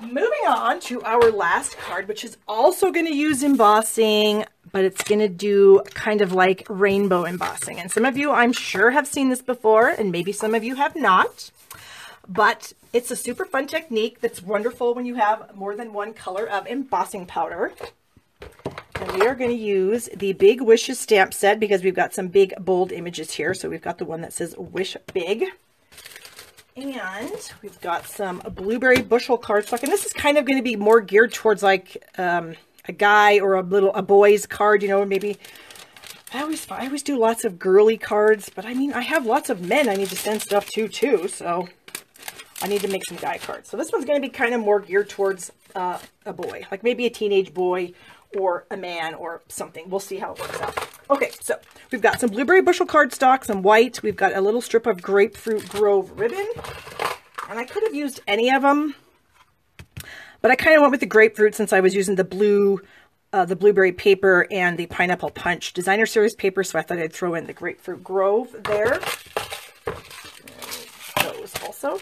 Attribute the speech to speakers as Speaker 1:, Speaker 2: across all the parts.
Speaker 1: Moving on to our last card, which is also going to use embossing, but it's going to do kind of like rainbow embossing. And some of you, I'm sure, have seen this before, and maybe some of you have not. But it's a super fun technique that's wonderful when you have more than one color of embossing powder. And we are going to use the Big Wishes stamp set because we've got some big, bold images here. So we've got the one that says Wish Big. And we've got some blueberry bushel cardstock, and this is kind of going to be more geared towards like a guy or a boy's card, you know. Maybe I always do lots of girly cards, but I mean I have lots of men I need to send stuff to too, so I need to make some guy cards. So this one's going to be kind of more geared towards a boy, like maybe a teenage boy or a man or something. We'll see how it works out. Okay, so we've got some blueberry bushel cardstock, some white. We've got a little strip of Grapefruit Grove ribbon. And I could have used any of them, but I kind of went with the grapefruit since I was using the blueberry paper and the Pineapple Punch designer series paper, so I thought I'd throw in the Grapefruit Grove there. And those also.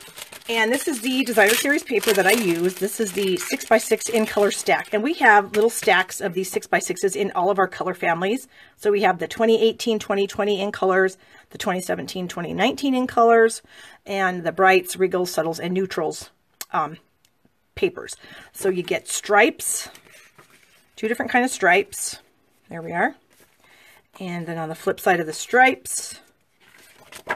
Speaker 1: And this is the designer series paper that I use. This is the 6x6 in color stack. And we have little stacks of these 6x6s in all of our color families. So we have the 2018, 2020 in colors, the 2017, 2019 in colors, and the brights, regals, subtles, and neutrals papers. So you get stripes, 2 different kind of stripes. There we are. And then on the flip side of the stripes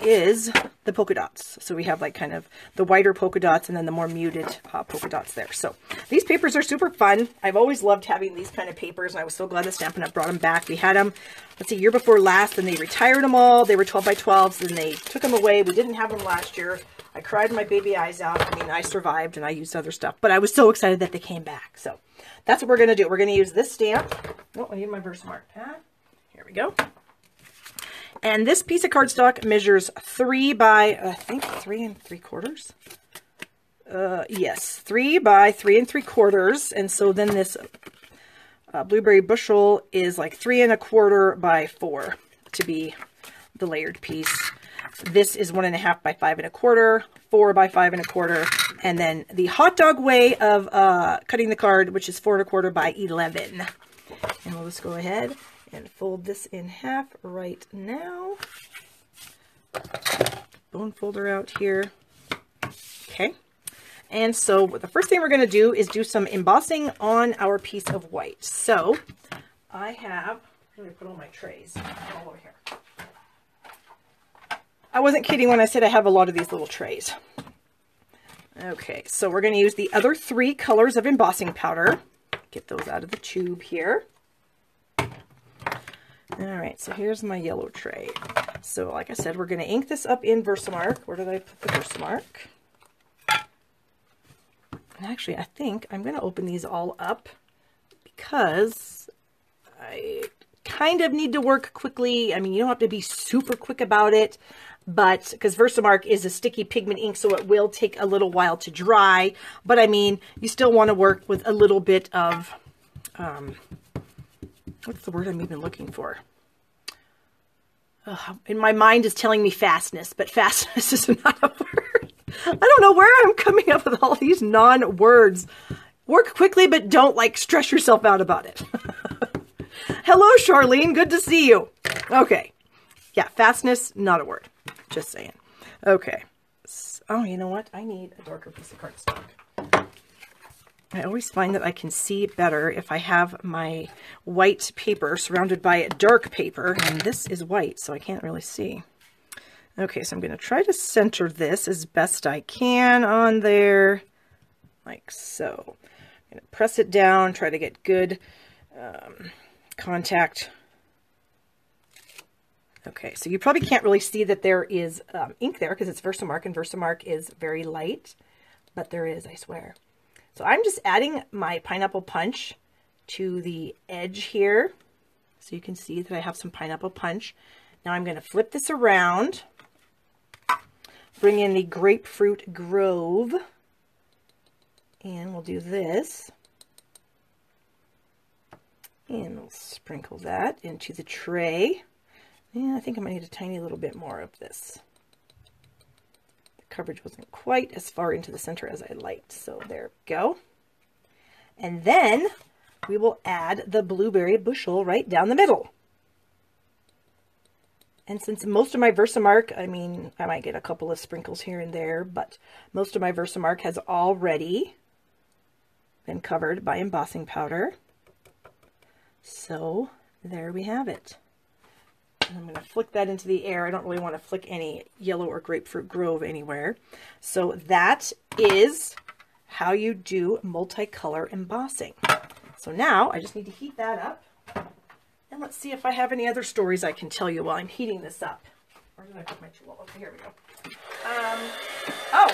Speaker 1: is the polka dots. So we have like kind of the whiter polka dots and then the more muted polka dots there. So these papers are super fun. I've always loved having these kind of papers, and I was so glad that Stampin' Up! Brought them back. We had them, let's see, year before last, and they retired them all. They were 12 by 12s, and they took them away. We didn't have them last year. I cried my baby eyes out. I mean, I survived, and I used other stuff, but I was so excited that they came back. So that's what we're going to do. We're going to use this stamp. Oh, I need my Versamark pad. Here we go. And this piece of cardstock measures 3 by, I think 3 3/4. Yes, 3 by 3 3/4. And so then this blueberry bushel is like 3 1/4 by 4 to be the layered piece. This is 1 1/2 by 5 1/4, 4 by 5 1/4, and then the hot dog way of cutting the card, which is 4 1/4 by 11. And we'll just go ahead and fold this in half right now. Bone folder out here. Okay. And so the first thing we're going to do is do some embossing on our piece of white. So I have, where did I put all my trays? All over here. I wasn't kidding when I said I have a lot of these little trays. Okay, so we're going to use the other 3 colors of embossing powder. Get those out of the tube here. All right, so here's my yellow tray. So like I said, we're going to ink this up in Versamark. Where did I put the Versamark? And actually, I think I'm going to open these all up because I kind of need to work quickly. I mean, you don't have to be super quick about it, but because Versamark is a sticky pigment ink, so it will take a little while to dry. But I mean, you still want to work with a little bit of, what's the word I'm even looking for? And my mind is telling me fastness, but fastness is not a word. I don't know where I'm coming up with all these non-words. Work quickly, but don't like stress yourself out about it. Hello, Charlene. Good to see you. Okay. Yeah, fastness, not a word. Just saying. Okay. Oh, you know what? I need a darker piece of cardstock. I always find that I can see better if I have my white paper surrounded by dark paper, and this is white, so I can't really see. Okay, so I'm going to try to center this as best I can on there, like so. I'm going to press it down, try to get good contact. Okay, so you probably can't really see that there is ink there because it's Versamark, and Versamark is very light, but there is, I swear. So I'm just adding my Pineapple Punch to the edge here. So you can see that I have some Pineapple Punch. Now I'm going to flip this around, bring in the Grapefruit Grove, and we'll do this. And we'll sprinkle that into the tray. Yeah, I think I might need a tiny little bit more of this. The coverage wasn't quite as far into the center as I liked, so there we go. And then we will add the blueberry bushel right down the middle. And since most of my Versamark, I mean, I might get a couple of sprinkles here and there, but most of my Versamark has already been covered by embossing powder. So there we have it. And I'm going to flick that into the air. I don't really want to flick any yellow or grapefruit grove anywhere. So that is how you do multicolor embossing. So now I just need to heat that up. And let's see if I have any other stories I can tell you while I'm heating this up. Where did I put my tool? Okay, here we go. Oh,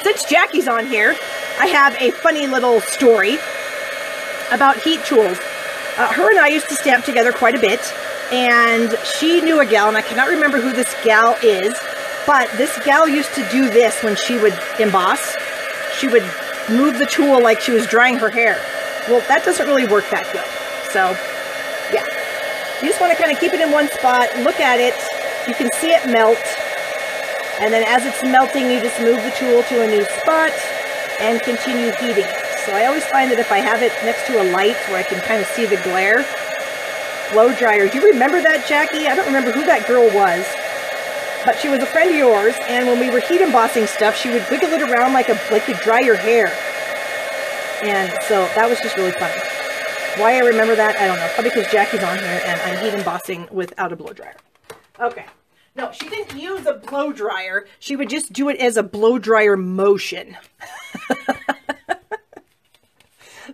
Speaker 1: since Jackie's on here, I have a funny little story about heat tools. Her and I used to stamp together quite a bit, and she knew a gal, and I cannot remember who this gal is, but this gal used to do this when she would emboss. She would move the tool like she was drying her hair. Well, that doesn't really work that good. So, yeah. You just want to kind of keep it in one spot, look at it, you can see it melt, and then as it's melting, you just move the tool to a new spot and continue heating it. So I always find that if I have it next to a light where I can kind of see the glare, blow dryer. Do you remember that, Jackie? I don't remember who that girl was, but she was a friend of yours, and when we were heat embossing stuff, she would wiggle it around like to dry your hair. And so that was just really funny. Why I remember that, I don't know. Probably because Jackie's on here and I'm heat embossing without a blow dryer. Okay. No, she didn't use a blow dryer. She would just do it as a blow dryer motion.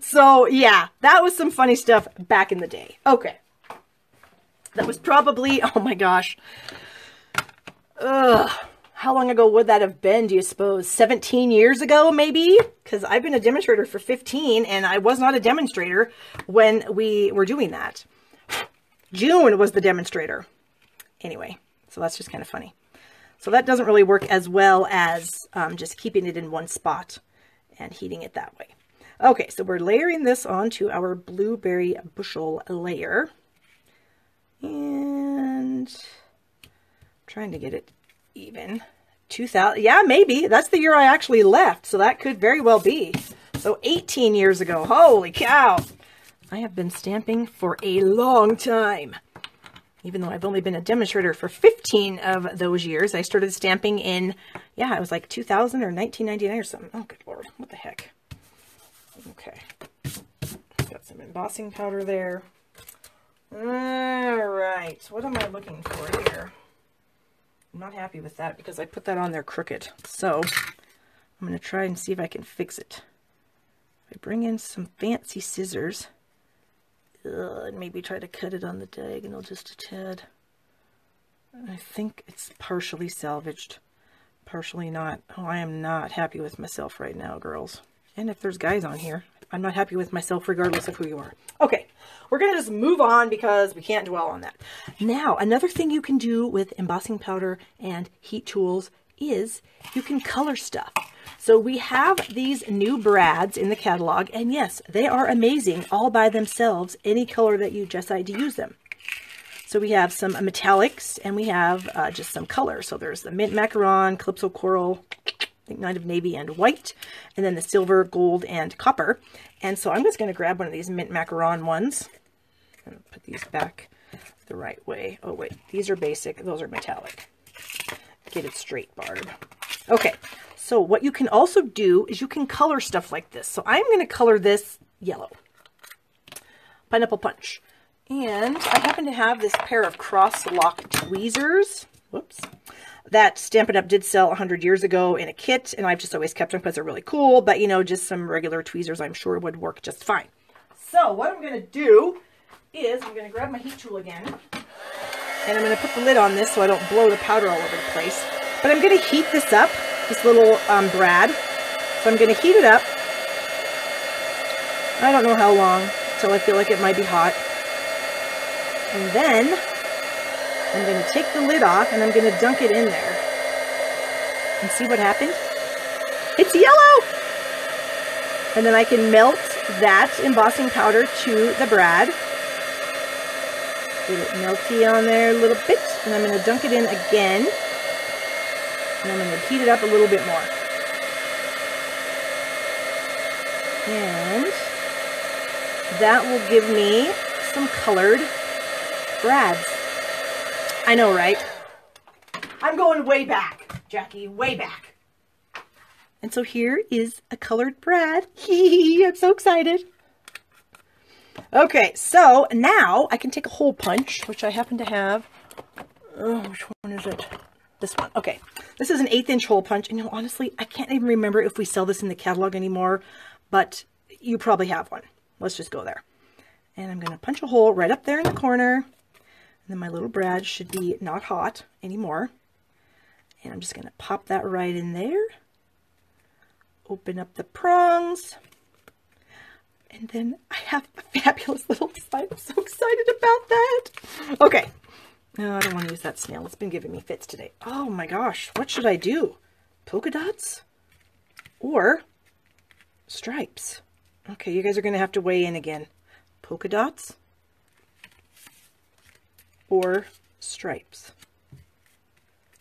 Speaker 1: So, yeah, that was some funny stuff back in the day. Okay. That was probably, oh my gosh. How long ago would that have been, do you suppose? 17 years ago, maybe? Because I've been a demonstrator for 15, and I was not a demonstrator when we were doing that. June was the demonstrator. Anyway, so that's just kind of funny. So that doesn't really work as well as just keeping it in one spot and heating it that way. Okay, so we're layering this onto our blueberry bushel layer. And trying to get it even. 2000, yeah, maybe. That's the year I actually left, so that could very well be. So 18 years ago. Holy cow. I have been stamping for a long time. Even though I've only been a demonstrator for 15 of those years. I started stamping in, yeah, it was like 2000 or 1999 or something. Oh, good Lord. What the heck? Okay. Got some embossing powder there. All right. What am I looking for here? I'm not happy with that because I put that on there crooked. So I'm going to try and see if I can fix it. If I bring in some fancy scissors, and maybe try to cut it on the diagonal just a tad. I think it's partially salvaged, partially not. Oh, I am not happy with myself right now, girls. And if there's guys on here, I'm not happy with myself regardless of who you are. Okay, we're going to just move on because we can't dwell on that. Now, another thing you can do with embossing powder and heat tools is you can color stuff. So we have these new brads in the catalog, and yes, they are amazing all by themselves, any color that you decide to use them. So we have some metallics, and we have just some color. So there's the mint macaron, calypso coral, I think Night of Navy and white, and then the silver, gold, and copper. And so I'm just going to grab one of these mint macaron ones and put these back the right way. Oh wait, these are basic, those are metallic. Get it straight, Barb. Okay, so what you can also do is you can color stuff like this. So I'm going to color this yellow. Pineapple Punch. And I happen to have this pair of cross-lock tweezers. Whoops. That Stampin' Up! Did sell 100 years ago in a kit, and I've just always kept them because they're really cool. But, you know, just some regular tweezers I'm sure would work just fine. So what I'm going to do is I'm going to grab my heat tool again, and I'm going to put the lid on this so I don't blow the powder all over the place. But I'm going to heat this up, this little brad. So I'm going to heat it up. I don't know how long, until I feel like it might be hot. And then I'm going to take the lid off and I'm going to dunk it in there. And see what happens? It's yellow! And then I can melt that embossing powder to the brad. Get it melty on there a little bit. And I'm going to dunk it in again. And I'm going to heat it up a little bit more. And that will give me some colored brads. I know, right? I'm going way back, Jackie, way back. And so here is a colored brad. I'm so excited. Okay, so now I can take a hole punch, which I happen to have. Oh, which one is it? This one. Okay, this is an 1/8 inch hole punch. And you know, honestly, I can't even remember if we sell this in the catalog anymore, but you probably have one. Let's just go there. And I'm going to punch a hole right up there in the corner. And then my little brad should be not hot anymore. And I'm just going to pop that right in there. Open up the prongs. And then I have a fabulous little slide. I'm so excited about that. Okay. No, I don't want to use that snail. It's been giving me fits today. Oh my gosh. What should I do? Polka dots? Or stripes? Okay, you guys are going to have to weigh in again. Polka dots? Or stripes?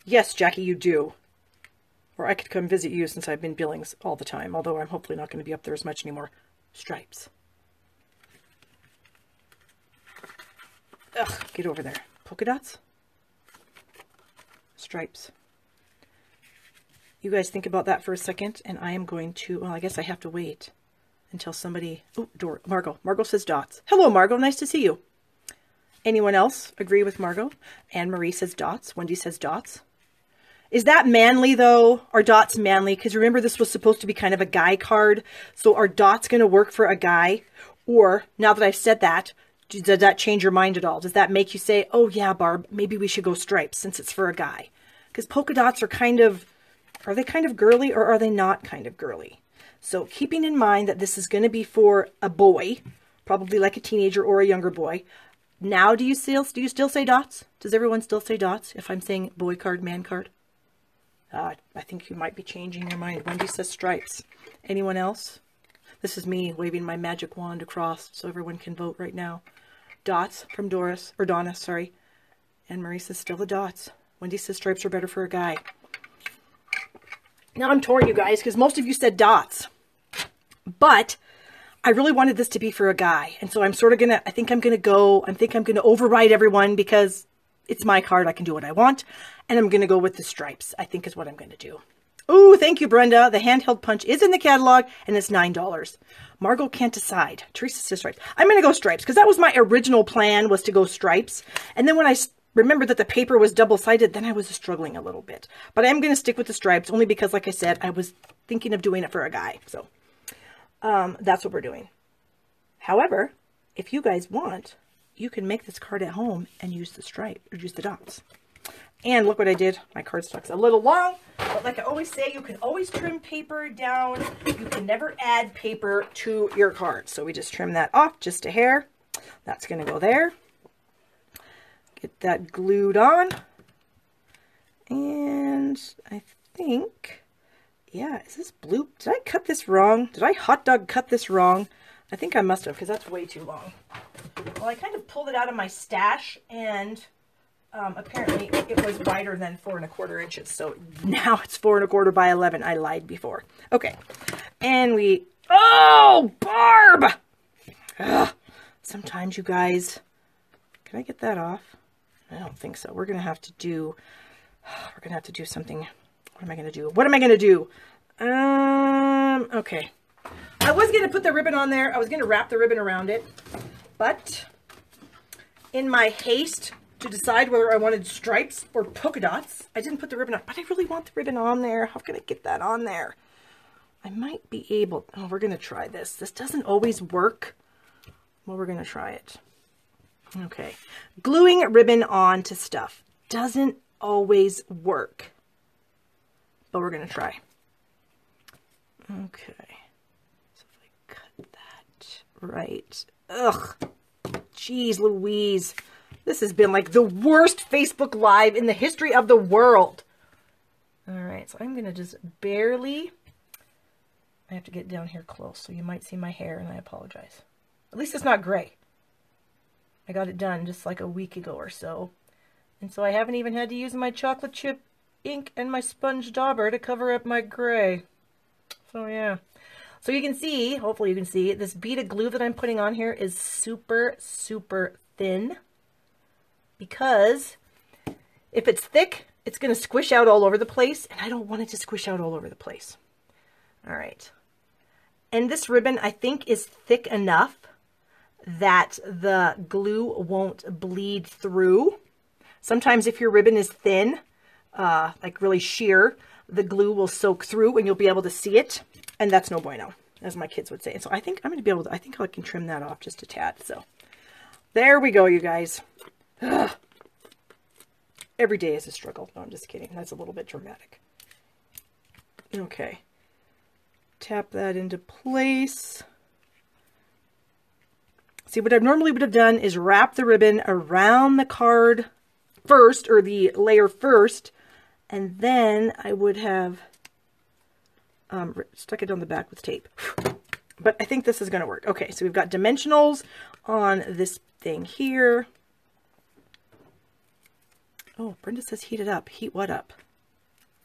Speaker 1: Yes, Jackie, you do. Or I could come visit you since I've been Billings all the time, although I'm hopefully not going to be up there as much anymore. Stripes. Ugh, get over there. Polka dots? Stripes. You guys think about that for a second, and I am going to, well, I guess I have to wait until somebody, oh, Margot. Margot says dots. Hello, Margot. Nice to see you. Anyone else agree with Margot? Anne Marie says dots. Wendy says dots. Is that manly, though? Are dots manly? Because remember, this was supposed to be kind of a guy card. So are dots going to work for a guy? Or, now that I've said that, does that change your mind at all? Does that make you say, oh yeah, Barb, maybe we should go stripes since it's for a guy? Because polka dots are kind of, are they kind of girly or are they not kind of girly? So keeping in mind that this is going to be for a boy, probably like a teenager or a younger boy. Now, do you still say dots? Does everyone still say dots if I'm saying boy card, man card? I think you might be changing your mind. Wendy says stripes. Anyone else? This is me waving my magic wand across so everyone can vote right now. Dots from Doris, or Donna, sorry. And Marie says still the dots. Wendy says stripes are better for a guy. Now I'm torn, you guys, because most of you said dots. But I really wanted this to be for a guy. And so I'm sort of going to, I think I'm going to override everyone because it's my card. I can do what I want. And I'm going to go with the stripes, I think is what I'm going to do. Oh, thank you, Brenda. The handheld punch is in the catalog and it's $9. Margot can't decide. Teresa says stripes. I'm going to go stripes because that was my original plan, was to go stripes. And then when I remembered that the paper was double-sided, then I was struggling a little bit. But I am going to stick with the stripes only because, like I said, I was thinking of doing it for a guy. So that's what we're doing. However, if you guys want, you can make this card at home and use the stripe or use the dots. And look what I did. My cardstock's a little long, but like I always say, you can always trim paper down. You can never add paper to your card. So we just trim that off just a hair. That's going to go there. Get that glued on. And I think, yeah, is this blue? Did I cut this wrong? Did I hot dog cut this wrong? I think I must have, because that's way too long. Well, I kind of pulled it out of my stash, and apparently it was wider than 4 1/4 inches. So now it's 4 1/4 by 11. I lied before. Okay. And we, oh, Barb! Ugh. Sometimes you guys, can I get that off? I don't think so. We're going to have to do something. What am I going to do? What am I going to do? Okay. I was going to put the ribbon on there. I was going to wrap the ribbon around it. But in my haste to decide whether I wanted stripes or polka dots, I didn't put the ribbon on. But I really want the ribbon on there. How can I get that on there? I might be able. Oh, we're going to try this. This doesn't always work. Well, we're going to try it. Okay. Gluing ribbon on to stuff doesn't always work. But we're going to try. Okay. So if I cut that right. Ugh. Jeez Louise. This has been like the worst Facebook Live in the history of the world. All right. So I'm going to just barely. I have to get down here close. So you might see my hair and I apologize. At least it's not gray. I got it done just like a week ago or so. And so I haven't even had to use my chocolate chip ink and my sponge dauber to cover up my gray. So yeah. So you can see, hopefully you can see, this bead of glue that I'm putting on here is super, super thin, because if it's thick, it's going to squish out all over the place, and I don't want it to squish out all over the place. All right. And this ribbon, I think, is thick enough that the glue won't bleed through. Sometimes if your ribbon is thin, like really sheer, the glue will soak through and you'll be able to see it. And that's no bueno, as my kids would say. And so I think I'm going to be able to, I think I can trim that off just a tad. So there we go, you guys. Ugh. Every day is a struggle. No, I'm just kidding. That's a little bit dramatic. Okay. Tap that into place. See, what I normally would have done is wrap the ribbon around the card first, or the layer first, and then I would have stuck it on the back with tape. But I think this is going to work. Okay, so we've got dimensionals on this thing here. Oh, Brenda says heat it up. Heat what up?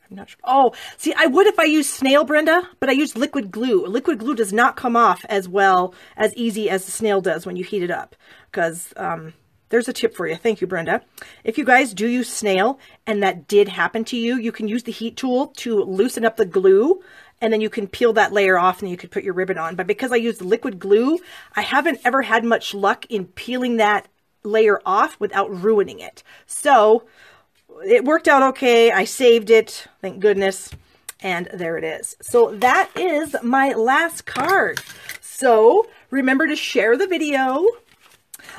Speaker 1: I'm not sure. Oh, see, I would if I used snail, Brenda, but I used liquid glue. Liquid glue does not come off as well, as easy as the snail does when you heat it up. Because there's a tip for you. Thank you, Brenda. If you guys do use snail and that did happen to you, you can use the heat tool to loosen up the glue, and then you can peel that layer off and you could put your ribbon on. But because I used liquid glue, I haven't ever had much luck in peeling that layer off without ruining it. So it worked out okay. I saved it, thank goodness. And there it is. So that is my last card. So remember to share the video.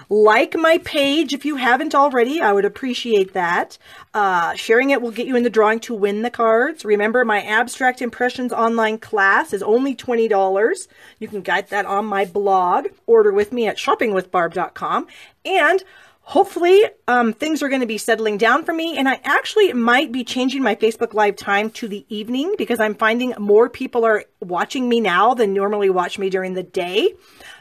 Speaker 1: Like my page if you haven't already. I would appreciate that. Sharing it will get you in the drawing to win the cards. Remember, my Abstract Impressions online class is only $20. You can get that on my blog. Order with me at shoppingwithbarb.com. And hopefully things are going to be settling down for me, and I actually might be changing my Facebook Live time to the evening, because I'm finding more people are watching me now than normally watch me during the day.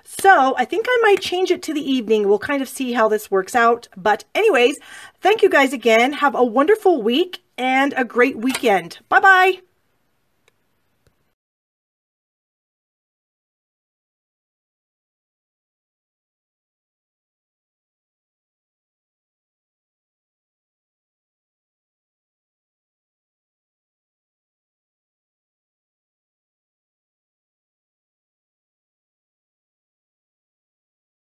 Speaker 1: So I think I might change it to the evening. We'll kind of see how this works out. But anyways, thank you guys again. Have a wonderful week and a great weekend. Bye-bye.